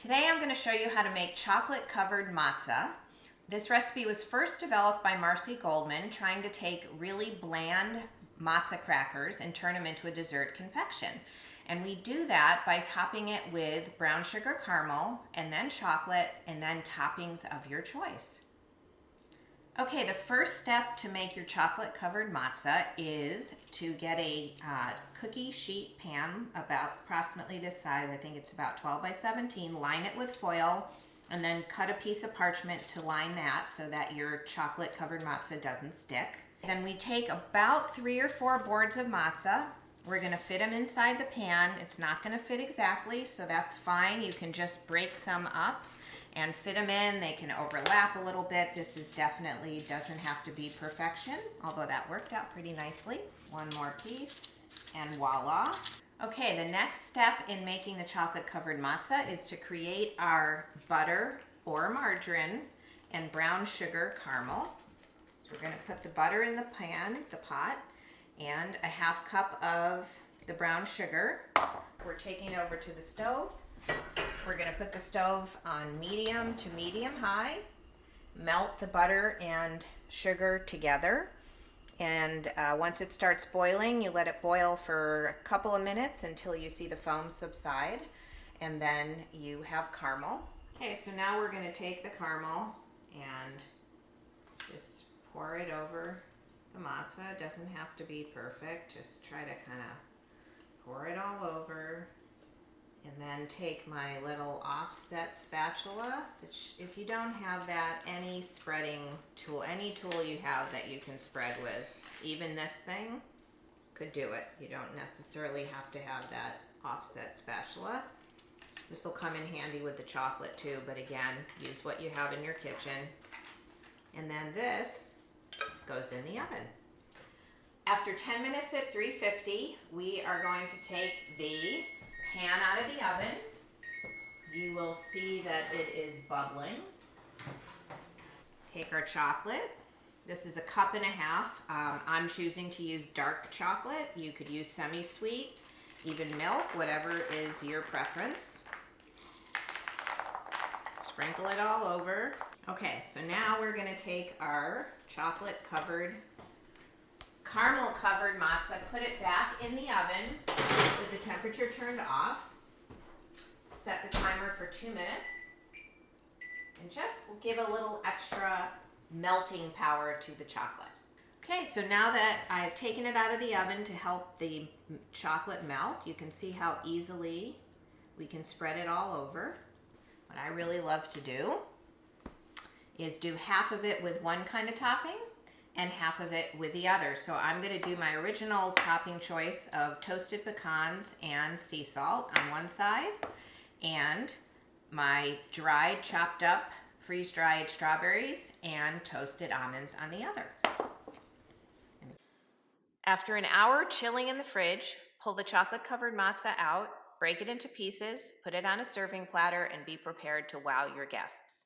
Today I'm going to show you how to make chocolate covered matzo. This recipe was first developed by Marcy Goldman, trying to take really bland matzo crackers and turn them into a dessert confection. And we do that by topping it with brown sugar caramel and then chocolate and then toppings of your choice. Okay, the first step to make your chocolate covered matzo is to get a cookie sheet pan about approximately this size. I think it's about 12 by 17. Line it with foil and then cut a piece of parchment to line that so that your chocolate covered matzo doesn't stick. Then we take about 3 or 4 boards of matzo. We're going to fit them inside the pan. It's not going to fit exactly, so that's fine. You can just break some up and fit them in. They can overlap a little bit. This is definitely doesn't have to be perfection, although that worked out pretty nicely. One more piece and voila. Okay, the next step in making the chocolate covered matzo is to create our butter or margarine and brown sugar caramel. So we're going to put the butter in the pan, the pot, and a half cup of the brown sugar. We're taking it over to the stove. We're going to put the stove on medium to medium high, melt the butter and sugar together, and once it starts boiling, you let it boil for a couple of minutes until you see the foam subside, and then you have caramel. Okay, so now we're going to take the caramel and just pour it over the matzo. It doesn't have to be perfect, just try to kind of pour it all over. And then take my little offset spatula, which if you don't have that, any spreading tool, any tool you have that you can spread with, even this thing could do it. You don't necessarily have to have that offset spatula. This will come in handy with the chocolate too, but again, use what you have in your kitchen. And then this goes in the oven. After 10 minutes at 350, we are going to take the pan out of the oven. You will see that it is bubbling. Take our chocolate. This is a cup and a half. I'm choosing to use dark chocolate. You could use semi-sweet, even milk, whatever is your preference. Sprinkle it all over. Okay, so now we're going to take our chocolate covered, caramel covered matzo, put it back in the oven with the temperature turned off. Set the timer for 2 minutes and just give a little extra melting power to the chocolate. Okay, so now that I've taken it out of the oven to help the chocolate melt, you can see how easily we can spread it all over. What I really love to do is do half of it with one kind of topping and half of it with the other. So I'm going to do my original topping choice of toasted pecans and sea salt on one side, and my dried, chopped up, freeze-dried strawberries and toasted almonds on the other. After an hour chilling in the fridge, pull the chocolate-covered matzo out, break it into pieces, put it on a serving platter, and be prepared to wow your guests.